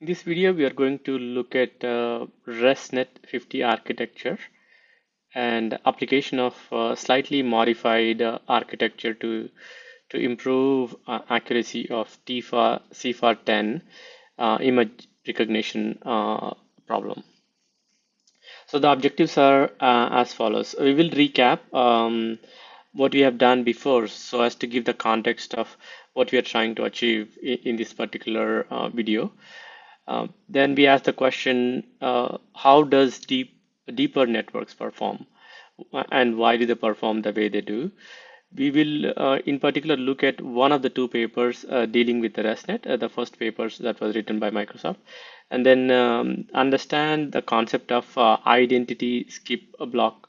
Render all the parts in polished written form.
In this video, we are going to look at Resnet 50 architecture and application of slightly modified architecture to improve accuracy of CIFAR10 image recognition problem. So the objectives are as follows. We will recap what we have done before so as to give the context of what we are trying to achieve in this particular video. Then we ask the question, how does deeper networks perform and why do they perform the way they do? We will, in particular, look at one of the two papers dealing with the ResNet, the first papers that was written by Microsoft, and then understand the concept of identity skip block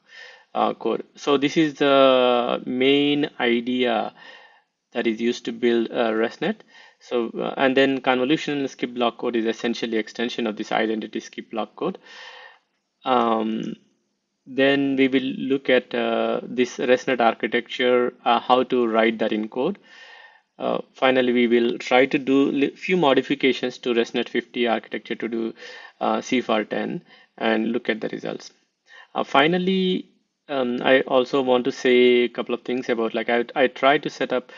code. So this is the main idea that is used to build ResNet. So, and then convolutional skip block code is essentially extension of this identity skip block code. Um, then we will look at this ResNet architecture, how to write that in code. Finally, we will try to do few modifications to ResNet 50 architecture to do CIFAR10 and look at the results. Finally, I also want to say a couple of things about like I tried to set up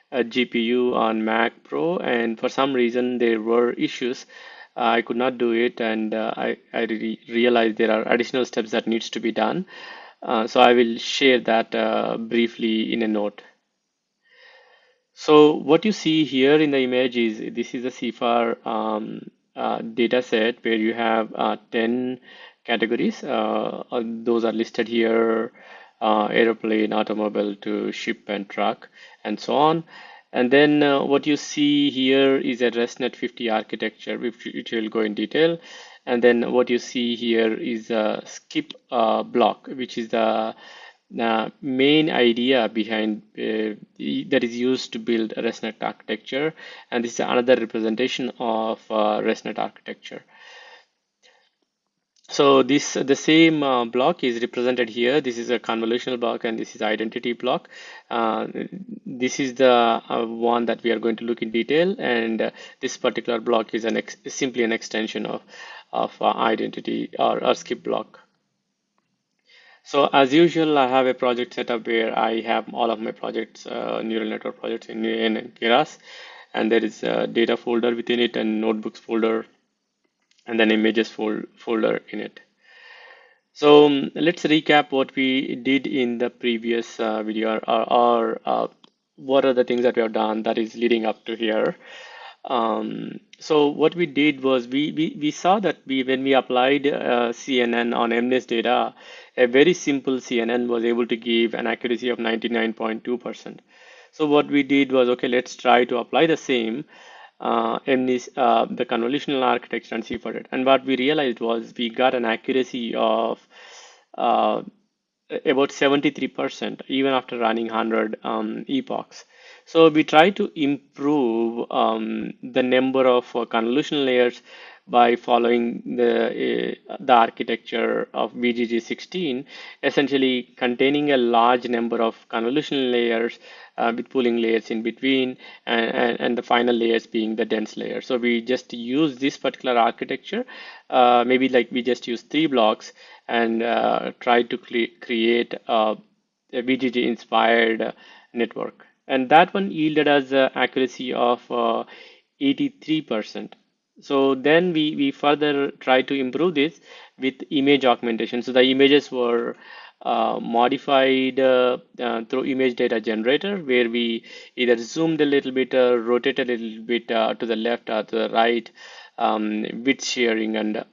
a GPU on Mac Pro, and for some reason there were issues. I could not do it, and I really realized there are additional steps that needs to be done. So I will share that briefly in a note. So what you see here in the image is this is a CIFAR data set where you have 10 categories. Those are listed here, airplane, automobile to ship and truck, and so on. And then what you see here is a ResNet 50 architecture, which will go in detail. And then what you see here is a skip block, which is the main idea behind that is used to build a ResNet architecture, and this is another representation of ResNet architecture. So this the same block is represented here. This is a convolutional block, and this is identity block. This is the one that we are going to look in detail, and this particular block is simply an extension of identity or skip block. So as usual, I have a project setup where I have all of my projects, neural network projects in Keras, and there is a data folder within it and notebooks folder, and then images folder in it. So let's recap what we did in the previous video, or what are the things that we have done that is leading up to here. So what we did was we saw that when we applied CNN on MNIST data, a very simple CNN was able to give an accuracy of 99.2%. So what we did was, okay, let's try to apply the same MNIST, the convolutional architecture and see for it. And what we realized was we got an accuracy of uh, about 73% even after running 100 epochs. So we try to improve the number of convolutional layers by following the architecture of VGG16, essentially containing a large number of convolutional layers with pooling layers in between, and the final layers being the dense layer. So we just use this particular architecture, maybe like we just use 3 blocks and try to create a VGG inspired network. And that one yielded us accuracy of 83%. So then we further try to improve this with image augmentation. So the images were modified through image data generator, where we either zoomed a little bit, rotated a little bit to the left or to the right, width sharing and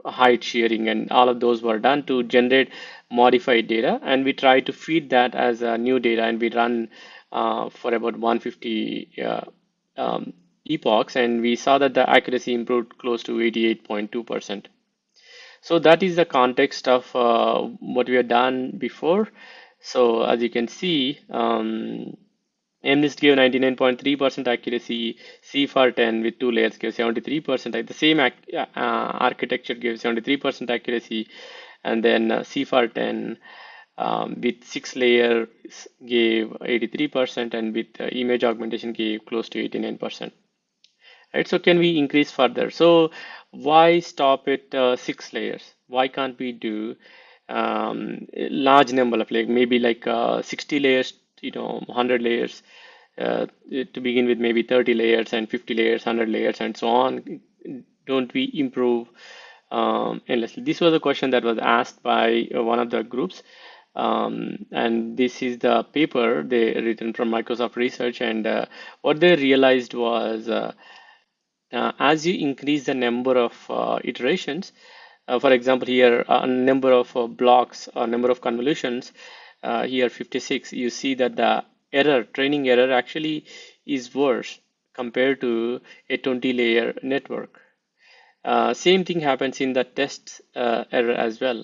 height sharing, and all of those were done to generate modified data. And we try to feed that as a new data, and we run for about 150 epochs, and we saw that the accuracy improved close to 88.2%. So that is the context of what we have done before. So as you can see, MNIST gave 99.3% accuracy, CIFAR10 with 2 layers gave 73%. The same architecture gives 73% accuracy, and then CIFAR10 with 6 layers gave 83%, and with image augmentation gave close to 89%. right? So can we increase further? So why stop at 6 layers? Why can't we do a large number of, like maybe like 60 layers, 100 layers, to begin with, maybe 30 layers and 50 layers, 100 layers, and so on. Don't we improve endlessly? This was a question that was asked by one of the groups. And this is the paper they written from Microsoft Research. And what they realized was, as you increase the number of iterations, for example, here a number of blocks or number of convolutions, here 56, you see that the training error actually is worse compared to a 20 layer network. Same thing happens in the test error as well.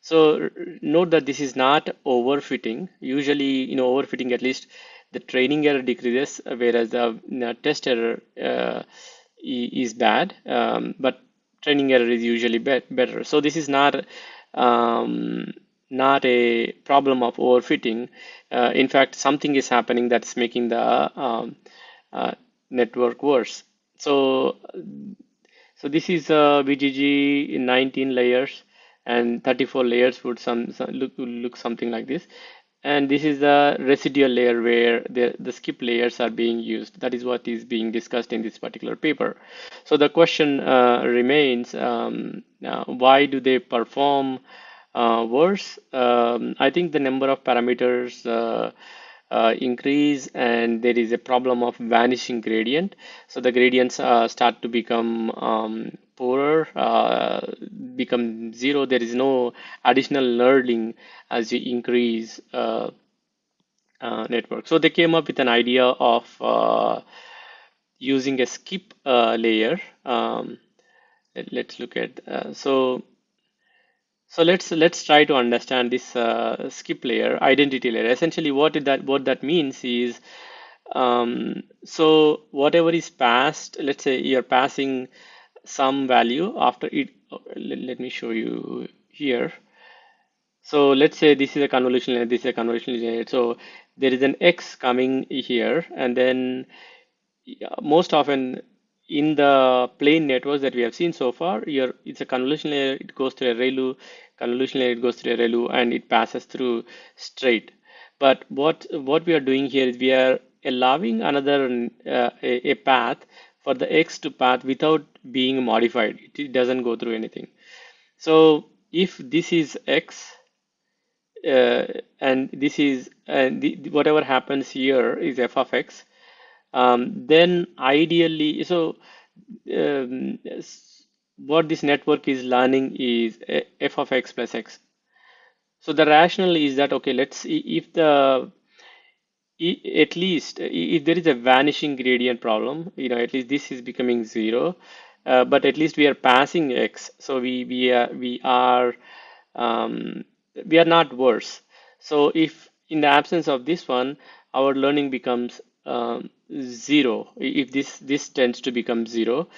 So note that this is not overfitting. Usually, overfitting, at least the training error decreases, whereas the test error is bad. But training error is usually better. So this is um, not a problem of overfitting. In fact, something is happening that's making the uh, network worse. So this is BGG in 19 layers, and 34 layers would look something like this. And this is the residual layer where the skip layers are being used. That is what is being discussed in this particular paper. So the question remains, why do they perform worse? I think the number of parameters increase, and there is a problem of vanishing gradient. So the gradients start to become poorer, become zero. There is no additional learning as you increase network. So they came up with an idea of using a skip layer. Let's look at so let's try to understand this skip layer, identity layer. Essentially, what that means is, so whatever is passed, let's say you're passing some value after it. Let me show you here. So let's say this is a convolution layer, this is a convolution layer. So there is an X coming here, and then most often in the plane networks that we have seen so far, here it's a convolution layer, it goes through a ReLU, convolution layer, it goes through a ReLU, and it passes through straight. But what we are doing here is we are allowing another a path for the X to path without being modified. It doesn't go through anything. So if this is X, uh, and this is and whatever happens here is f of x, then ideally, so what this network is learning is f of x plus x. So the rationale is that, okay, let's see if at least if there is a vanishing gradient problem, at least this is becoming zero, but at least we are passing x, so um, we are not worse. So if in the absence of this one, our learning becomes zero, if this tends to become zero,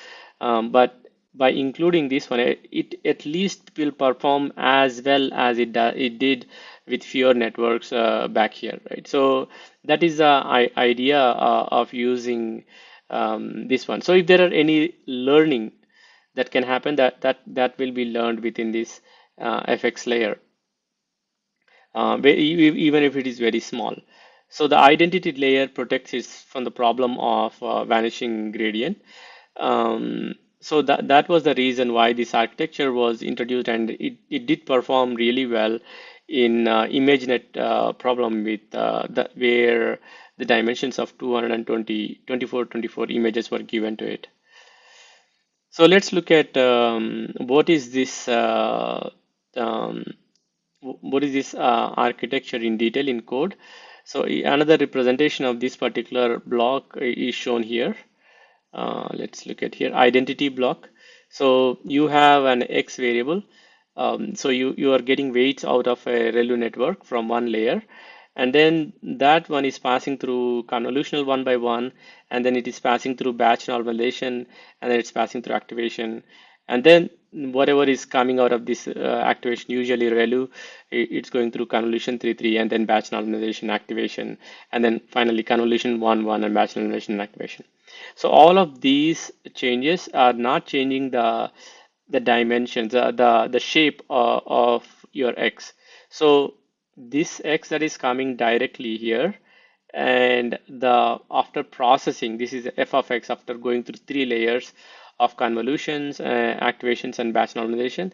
but by including this one, it at least will perform as well as it did with fewer networks back here, right? So that is the idea of using this one. So if there are any learning that can happen, that will be learned within this FX layer, even if it is very small. So the identity layer protects it from the problem of vanishing gradient. So that was the reason why this architecture was introduced, and it did perform really well in ImageNet problem with where the dimensions of 220, 24 images were given to it. So let's look at what is this um, architecture in detail in code. So another representation of this particular block is shown here. Let's look at here, identity block. So you have an X variable. So you are getting weights out of a ReLU network from one layer. And then that one is passing through convolutional one by one, and then it is passing through batch normalization, and then it's passing through activation. And then whatever is coming out of this activation, usually ReLU, it's going through convolution 3.3 and then batch normalization activation, and then finally convolution 1.1 and batch normalization activation. So all of these changes are not changing the dimensions, the shape of your X. So this X that is coming directly here, and the after processing, this is f of x after going through three layers of convolutions, activations, and batch normalization,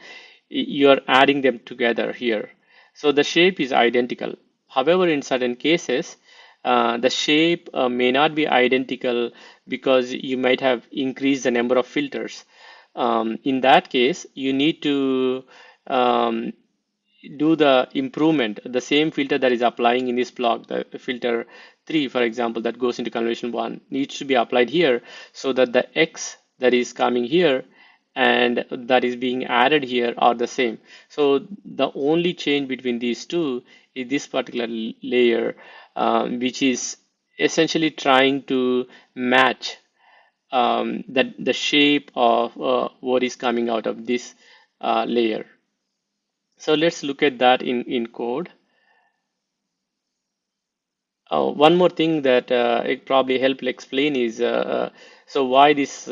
you're adding them together here. So the shape is identical. However, in certain cases, the shape may not be identical because you might have increased the number of filters. In that case, you need to um, do the improvement. The same filter that is applying in this block, the filter 3, for example, that goes into convolution 1, needs to be applied here so that the X that is coming here and that is being added here are the same. So the only change between these two is this particular layer, which is essentially trying to match the shape of what is coming out of this layer. So let's look at that in code. One more thing that it probably helped explain is so why this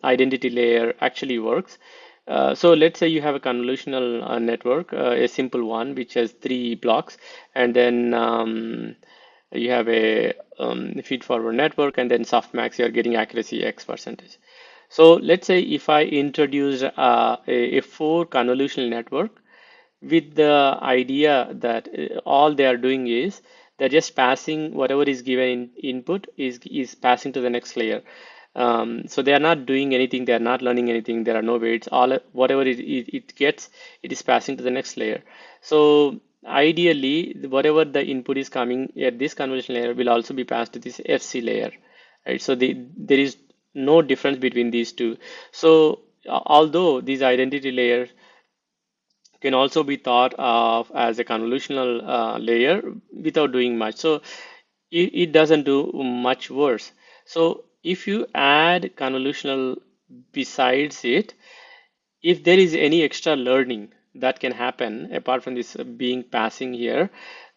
identity layer actually works. So let's say you have a convolutional network, a simple one which has three blocks, and then you have a feed-forward network, and then softmax, you're getting accuracy X percentage. So let's say if I introduce a four convolutional network with the idea that all they are doing is they're just passing whatever is given in input is passing to the next layer. So they are not doing anything, they are not learning anything, there are no weights, all whatever it gets, it is passing to the next layer. So ideally, whatever the input is coming at this convolution layer will also be passed to this FC layer, right? So there is no difference between these two. So although these identity layers can also be thought of as a convolutional layer without doing much. So it doesn't do much worse. So if you add convolutional besides it, if there is any extra learning that can happen apart from this being passing here,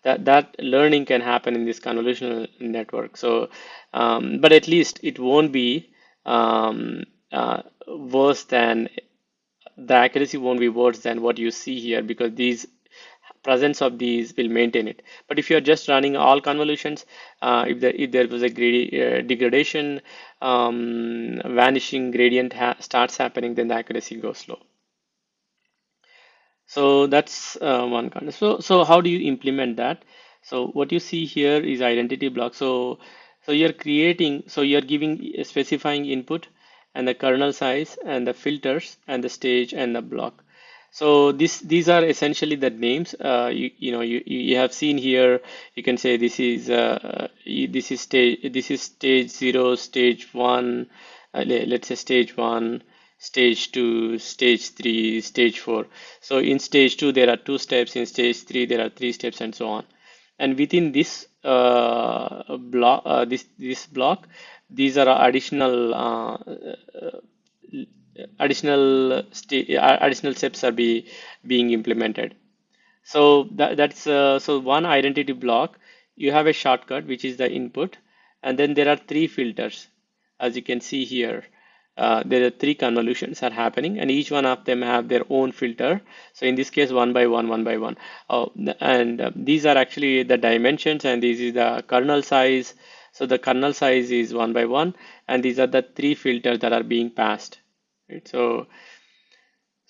that learning can happen in this convolutional network. So, but at least it won't be worse than the accuracy won't be worse than what you see here because these presence of these will maintain it. But if you're just running all convolutions, if there was a degradation, vanishing gradient starts happening, then the accuracy goes low. So that's one kind. So how do you implement that? So what you see here is identity block. So you're creating, so you're giving specifying input and the kernel size and the filters and the stage and the block. So these are essentially the names. You have seen here. You can say this is stage 0, stage 1. Let's say stage 1, stage 2, stage 3, stage 4. So in stage 2 there are two steps. In stage 3 there are three steps, and so on. And within this this block, these are additional steps are being implemented. So that's so one identity block. You have a shortcut which is the input, and then there are three filters, as you can see here. There are three convolutions are happening, and each one of them have their own filter. So in this case, one by one, one by one. And these are actually the dimensions, and this is the kernel size. So the kernel size is one by one, and these are the three filters that are being passed. Right? So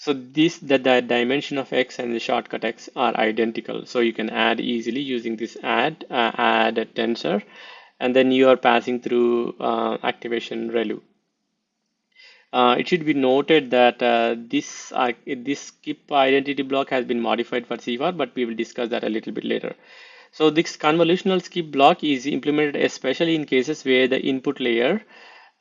the dimension of x and the shortcut x are identical. So you can add easily using this add a tensor, and then you are passing through activation ReLU. It should be noted that this skip identity block has been modified for CIFAR, but we will discuss that a little bit later. So this convolutional skip block is implemented especially in cases where the input layer,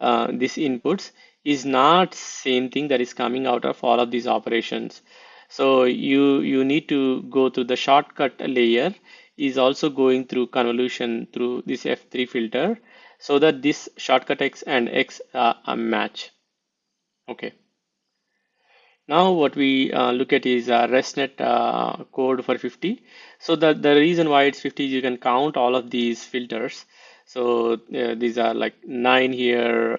this inputs, is not same thing that is coming out of all of these operations. So you need to go through the shortcut layer is also going through convolution through this F3 filter so that this shortcut X and X match. Okay. Now what we look at is ResNet code for 50. So the reason why it's 50 is you can count all of these filters. So these are like 9 here.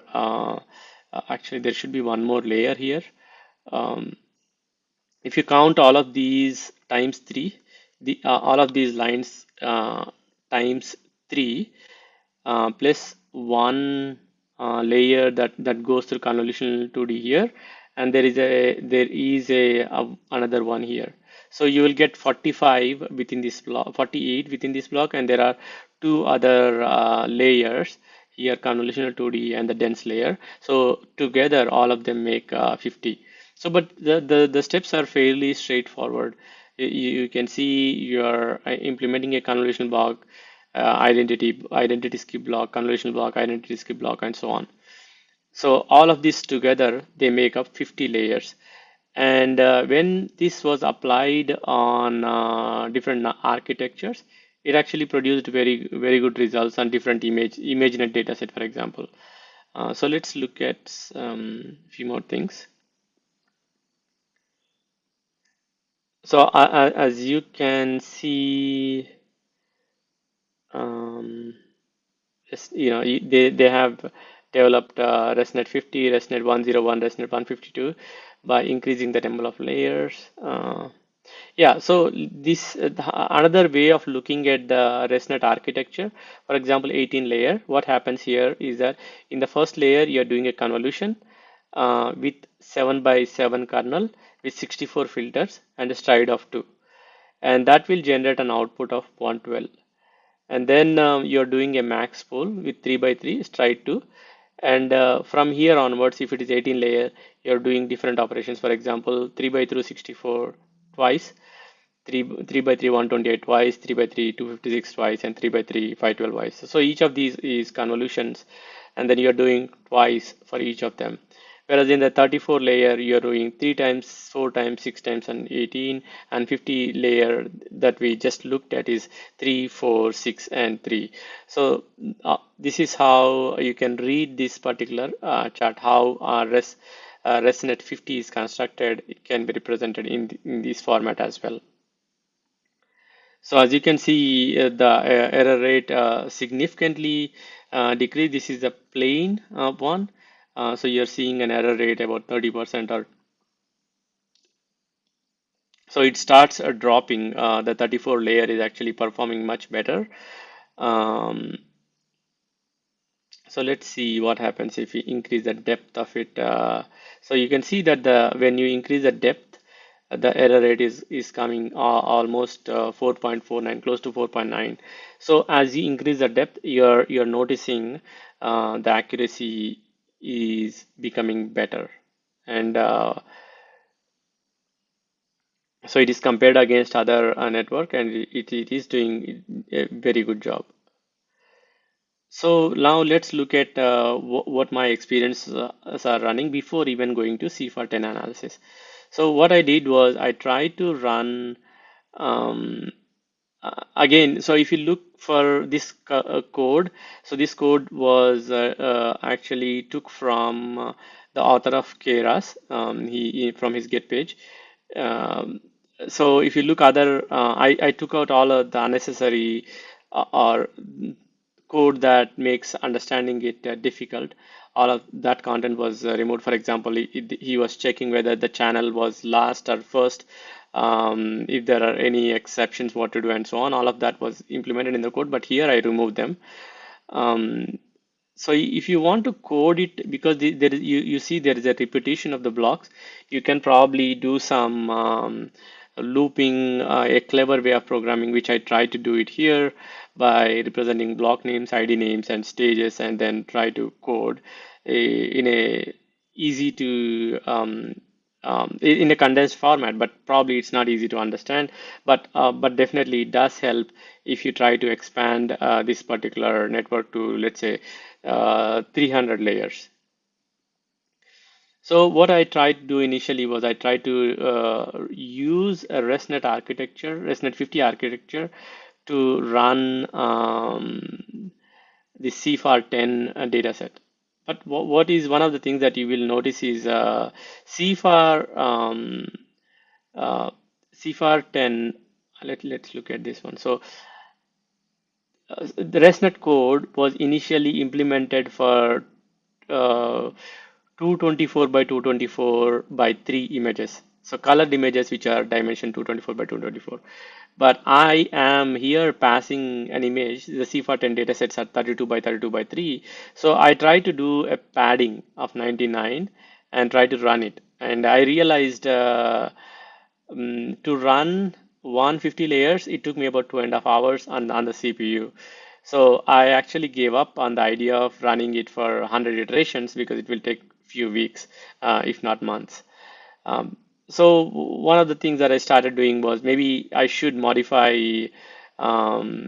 Actually, there should be one more layer here. Um, if you count all of these times 3, all of these lines times 3, plus one layer that goes through convolutional 2D here, and there is a another one here. So you will get 45 within this block, 48 within this block, and there are two other layers here, convolutional 2D and the dense layer. So together, all of them make 50. So, but the steps are fairly straightforward. You can see you are implementing a convolutional block, identity skip block, convolutional block, identity skip block, and so on. So all of this together, they make up 50 layers. And when this was applied on different architectures, it actually produced very good results on different ImageNet dataset, for example. So let's look at a few more things. So as you can see, um, they have developed ResNet 50, ResNet 101, ResNet 152 by increasing the number of layers. Yeah, so this another way of looking at the ResNet architecture, for example, 18 layer. What happens here is that in the first layer you're doing a convolution with 7 by 7 kernel with 64 filters and a stride of 2, and that will generate an output of 112. And then you're doing a max pool with 3 by 3 stride 2, and from here onwards, if it is 18 layer, you're doing different operations. For example, 3 by 3 64 twice, 3 by 3 128 twice, 3 by 3 256 twice, and 3 by 3 512 twice. So each of these is convolutions, and then you're doing twice for each of them. Whereas in the 34 layer, you're doing 3 times, 4 times, 6 times, and 18, and 50 layer that we just looked at is 3, 4, 6, and 3. So this is how you can read this particular chart, how ResNet 50 is constructed. It can be represented in this format as well. So as you can see, the error rate significantly decreased. This is the plain one. So you're seeing an error rate about 30%, or so it starts dropping. The 34 layer is actually performing much better. Um, so let's see what happens if we increase the depth of it. So you can see that when you increase the depth, the error rate is coming almost 4.49, close to 4.9. So as you increase the depth, you're noticing the accuracy is becoming better, and so it is compared against other network, and it is doing a very good job. So now let's look at what my experiences are running before even going to CIFAR10 analysis. So what I did was I tried to run um, again. So if you look for this code, so this code was actually took from the author of Keras, from his Git page. Um, so if you look other, I took out all of the unnecessary or code that makes understanding it difficult. All of that content was removed. For example, he was checking whether the channel was last or first, if there are any exceptions, what to do, and so on. All of that was implemented in the code, but here I removed them. Um, so if you want to code it, because there is, you see there is a repetition of the blocks, you can probably do some looping, a clever way of programming, which I try to do it here by representing block names, ID names, and stages, and then try to code in a easy to in a condensed format, but probably it's not easy to understand. But definitely it does help if you try to expand this particular network to, let's say, 300 layers. So what I tried to do initially was I tried to use a ResNet architecture, ResNet 50 architecture, to run the CIFAR10 dataset. But what is one of the things that you will notice is CFAR uh, CFAR10. Let's look at this one. So the ResNet code was initially implemented for uh, 224 by 224 by 3 images. So colored images which are dimension 224 by 224. But I am here passing an image, the CIFAR10 datasets are 32 by 32 by 3. So I try to do a padding of 99 and try to run it. And I realized to run 150 layers, it took me about 2.5 hours on the CPU. So I actually gave up on the idea of running it for 100 iterations because it will take few weeks, if not months. Um, so one of the things that I started doing was maybe I should modify um,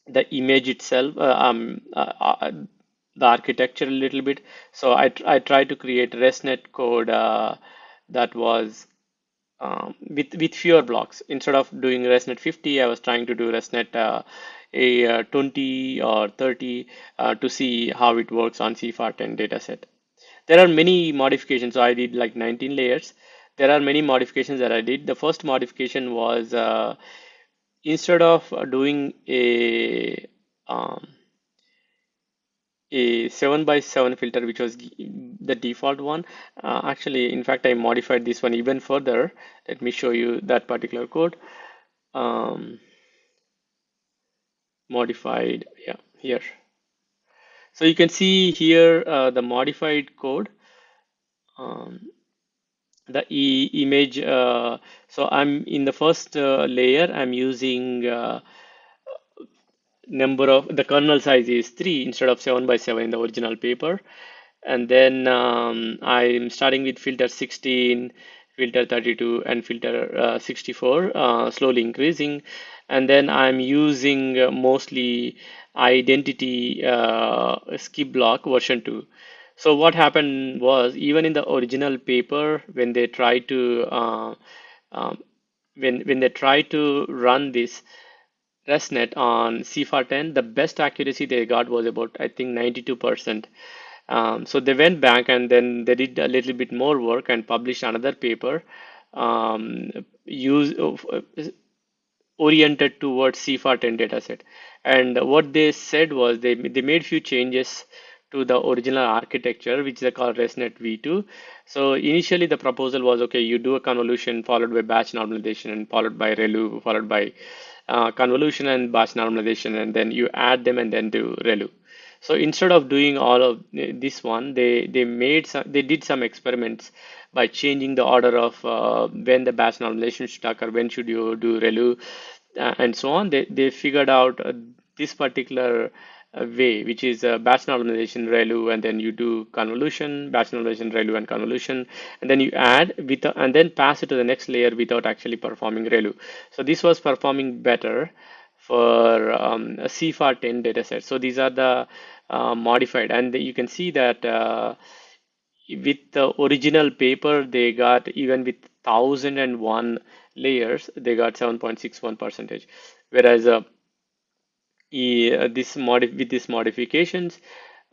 the image itself, the architecture a little bit. So I tried to create ResNet code that was with fewer blocks. Instead of doing ResNet 50, I was trying to do ResNet 20 or 30 to see how it works on CIFAR10 dataset. There are many modifications. So I did like 19 layers. There are many modifications that I did. The first modification was instead of doing um, a 7 by 7 filter, which was the default one. Actually, in fact, I modified this one even further. Let me show you that particular code. Um, Modified, yeah, here. So you can see here the modified code, um, the image. So I'm in the first layer, I'm using number of the kernel size is 3 instead of 7 by 7 in the original paper. And then I'm starting with filter 16, filter 32, and filter 64, slowly increasing. And then I'm using mostly identity skip block version 2. So what happened was even in the original paper, when they try to um, when they try to run this ResNet on CIFAR10, the best accuracy they got was about, I think, 92%. So they went back and then they did a little bit more work and published another paper use oriented towards CIFAR10 dataset. And what they said was they made few changes to the original architecture, which they call ResNet v2. So initially the proposal was, okay, you do a convolution followed by batch normalization and followed by ReLU, followed by convolution and batch normalization, and then you add them and then do ReLU. So instead of doing all of this one, they did some experiments by changing the order of when the batch normalization should occur, when should you do ReLU, and so on. They figured out this particular way, which is batch normalization, ReLU, and then you do convolution, batch normalization, ReLU, and convolution, and then you add with and then pass it to the next layer without actually performing ReLU. So this was performing better for a CIFAR10 dataset. So these are the modified, and you can see that with the original paper, they got even with 1001 layers, they got 7.61 percentage, whereas with these modifications,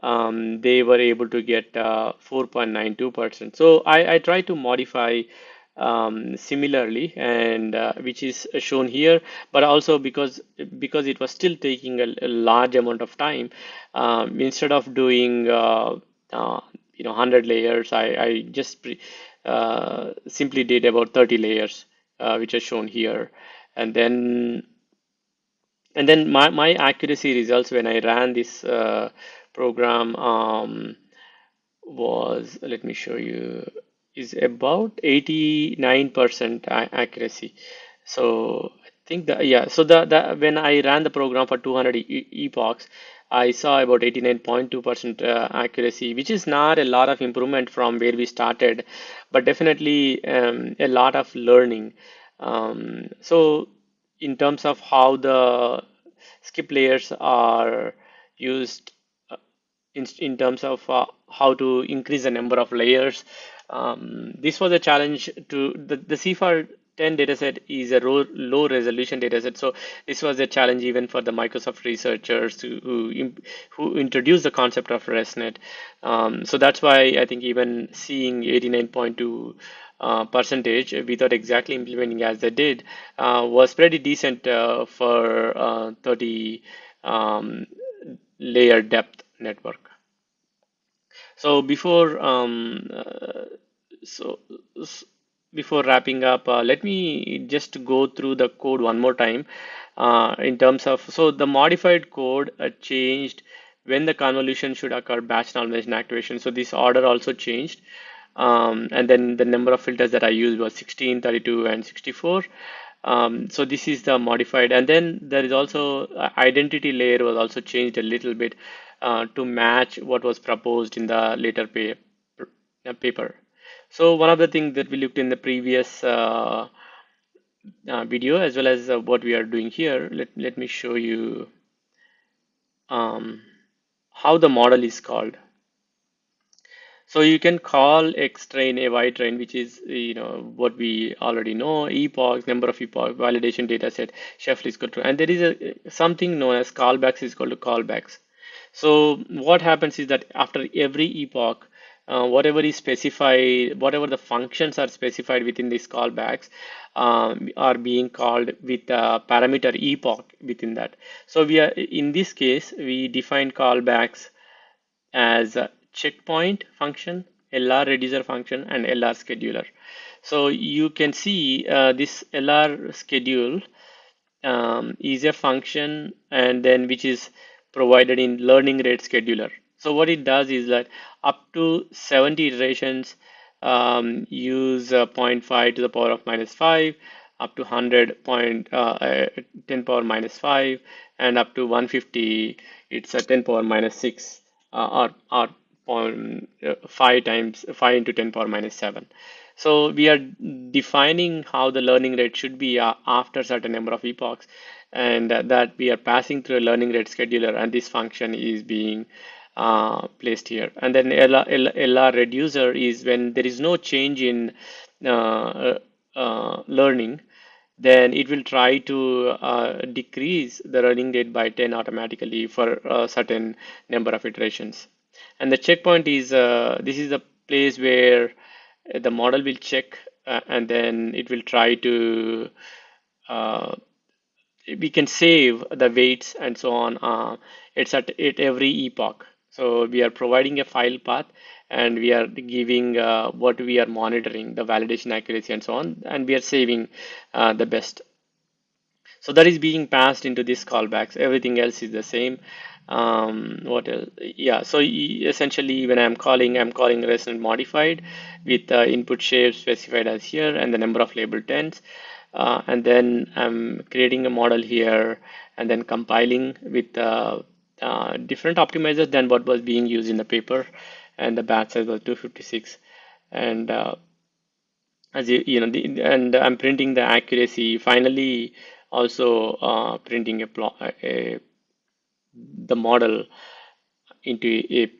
they were able to get 4.92%. So I try to modify similarly, and which is shown here, but also because it was still taking a large amount of time, instead of doing uh, 100 layers, I just simply did about 30 layers, which are shown here, and then my accuracy results when I ran this program was, let me show you, is about 89% accuracy. So I think that, yeah, so the when I ran the program for 200 epochs, I saw about 89.2% accuracy, which is not a lot of improvement from where we started, but definitely a lot of learning. So in terms of how the skip layers are used in terms of how to increase the number of layers. This was a challenge to the CIFAR CIFAR10 dataset is a low resolution dataset. So this was a challenge even for the Microsoft researchers who introduced the concept of ResNet. So that's why I think even seeing 89.2 percentage without exactly implementing as they did was pretty decent for 30 um, layer depth network. So so s- before wrapping up, let me just go through the code one more time. In terms of, so the modified code changed when the convolution should occur, batch normalization activation. So this order also changed. And then the number of filters that I used was 16, 32, and 64. So this is the modified, and then there is also identity layer was also changed a little bit to match what was proposed in the later paper. So one of the things that we looked in the previous video, as well as what we are doing here, let me show you um, how the model is called. So you can call X train a Y train, which is what we already know: epochs, number of epochs, validation data set, shuffle is equal to, and there is a something known as callbacks is equal to callbacks. So what happens is that after every epoch, whatever is specified, whatever the functions are specified within these callbacks, are being called with a parameter epoch within that. So we are in this case we define callbacks as a checkpoint function, LR reducer function, and LR scheduler. So you can see this LR schedule is a function, and then which is provided in learning rate scheduler. So what it does is that up to 70 iterations, use zero point 0.5 to the power of minus 5, up to 100 10 power minus 5, and up to 150 it's a 10 power minus 6, or 5 times 5 into 10 power minus 7. So we are defining how the learning rate should be after certain number of epochs, and that we are passing through a learning rate scheduler, and this function is being placed here. And then LR reducer is when there is no change in learning, then it will try to decrease the learning rate by 10 automatically for a certain number of iterations. And the checkpoint is this is the place where the model will check, and then it will try to uh, we can save the weights and so on. It's at every epoch. So we are providing a file path, and we are giving what we are monitoring, the validation accuracy and so on, and we are saving the best. So that is being passed into this callbacks. Everything else is the same. What else? Yeah. So essentially, when I'm calling Resnet modified with input shape specified as here and the number of label tens. And then I'm creating a model here and then compiling with different optimizers than what was being used in the paper. And the batch size was 256. And as and I'm printing the accuracy. Finally, also printing the model into a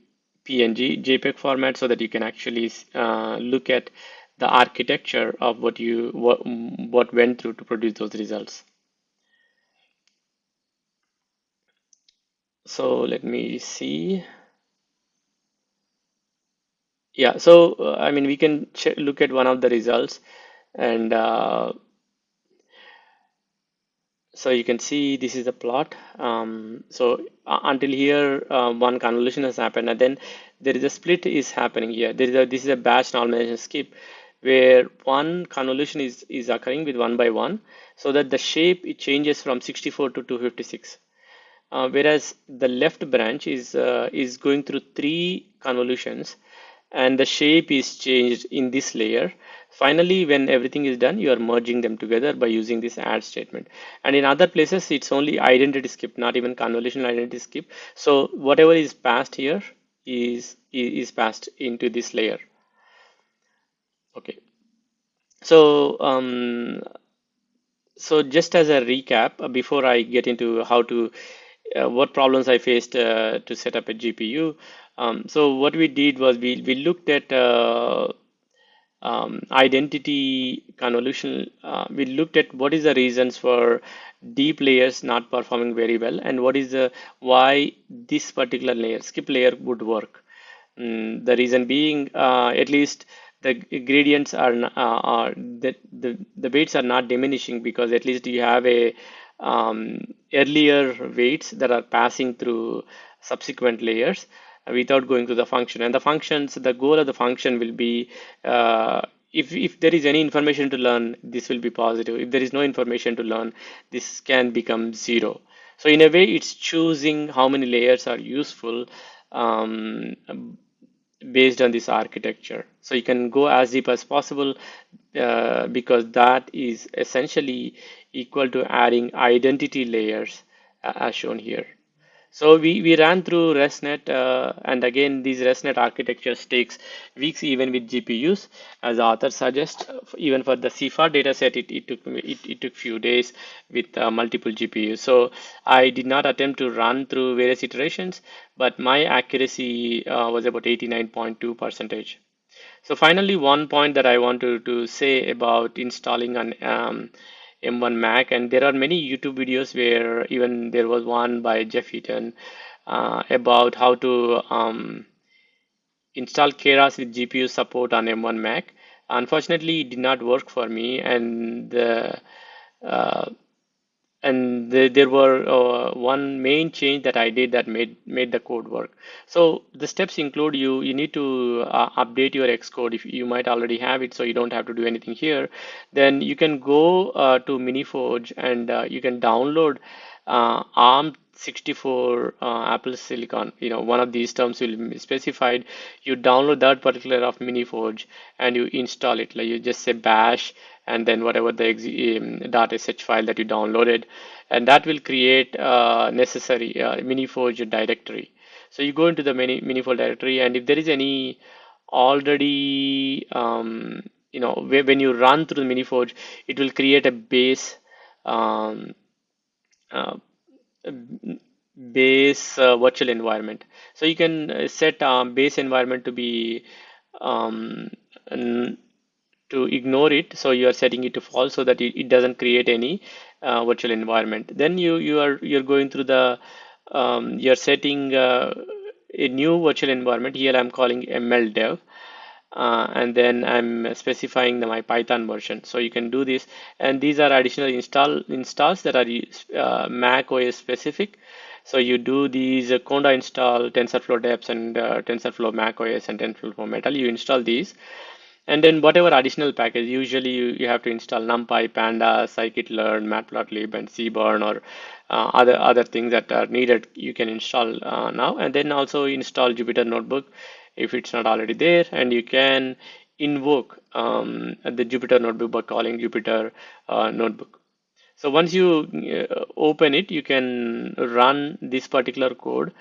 PNG JPEG format so that you can actually look at the architecture of what went through to produce those results. So let me see. Yeah, so I mean, we can look at one of the results, and so you can see this is the plot. So until here, one convolution has happened, and then there is a split is happening here. This is a batch normalization skip where one convolution is occurring with one by one, so that the shape it changes from 64 to 256. Whereas the left branch is going through three convolutions, and the shape is changed in this layer. Finally, when everything is done, you are merging them together by using this add statement. And in other places, it's only identity skip, not even convolutional identity skip. So whatever is passed here is passed into this layer. Okay. So so just as a recap, before I get into how to what problems I faced to set up a GPU. So what we did was we looked at identity convolution, we looked at what is the reasons for deep layers not performing very well, and what is the why this particular layer, skip layer, would work. The reason being, at least the gradients are the weights are not diminishing, because at least you have a earlier weights that are passing through subsequent layers without going to the function. And the functions, the goal of the function will be, if there is any information to learn, this will be positive. If there is no information to learn, this can become zero. So in a way, it's choosing how many layers are useful, um, based on this architecture. So you can go as deep as possible, because that is essentially equal to adding identity layers, as shown here. So we ran through Resnet, and again, these Resnet architectures takes weeks even with GPUs, as the author suggests. Even for the CIFAR data set, it took few days with multiple GPUs. So I did not attempt to run through various iterations, but my accuracy was about 89.2 percentage. So finally, one point that I want to say about installing an M1 Mac, and there are many YouTube videos, where even there was one by Jeff Eaton about how to install Keras with GPU support on M1 Mac. Unfortunately, it did not work for me, uh, there were one main change that I did that made the code work. So the steps include, you need to update your Xcode if you might already have it, so you don't have to do anything here. Then you can go to Miniforge, and you can download ARM64 Apple Silicon. One of these terms will be specified. You download that particular of Miniforge, and you install it. Like, you just say bash, and then whatever the .sh file that you downloaded, and that will create necessary Miniforge directory. So you go into the Miniforge directory, and if there is any already, when you run through the Miniforge, it will create a um, uh, virtual environment. So you can set base environment to be, um, to ignore it. So you are setting it to false, so that it doesn't create any virtual environment. Then you're going through the, you're setting a new virtual environment. Here I'm calling MLDev, and then I'm specifying my Python version. So you can do this, and these are additional installs that are Mac OS specific. So you do these Conda install, TensorFlow Depths, and TensorFlow Mac OS, and TensorFlow Metal. You install these, and then whatever additional package, usually you have to install NumPy, Pandas, scikit-learn, Matplotlib, and Seaborn, or other things that are needed. You can install now, and then also install Jupyter Notebook if it's not already there, and you can invoke the Jupyter Notebook by calling Jupyter Notebook. So once you open it, you can run this particular code,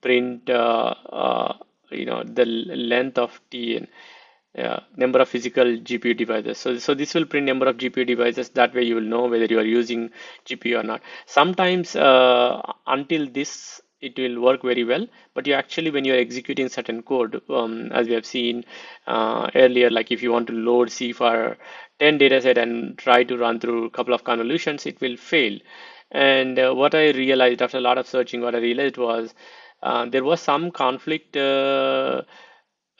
print the length of TN, number of physical GPU devices. So this will print number of GPU devices. That way you will know whether you are using GPU or not. Sometimes until this, it will work very well, but you actually, when you're executing certain code, as we have seen earlier, like if you want to load CIFAR10 dataset and try to run through a couple of convolutions, it will fail. And what I realized after a lot of searching, what I realized was there was some conflict with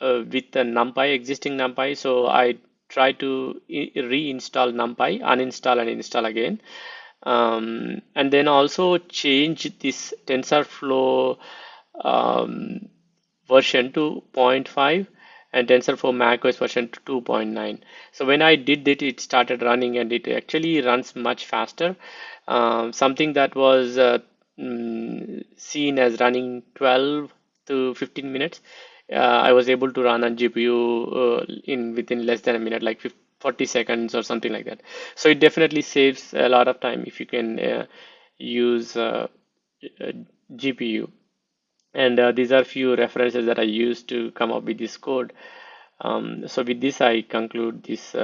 the NumPy, existing NumPy. So I tried to reinstall NumPy, uninstall and install again. And then also change this TensorFlow um, version to zero point 0.5, and TensorFlow macOS version to 2.9. So when I did it, it started running, and it actually runs much faster. Something that was seen as running 12 to 15 minutes, I was able to run on GPU in within less than a minute, like 40 seconds or something like that. So it definitely saves a lot of time if you can use uh, GPU. And these are few references that I used to come up with this code. So with this, I conclude this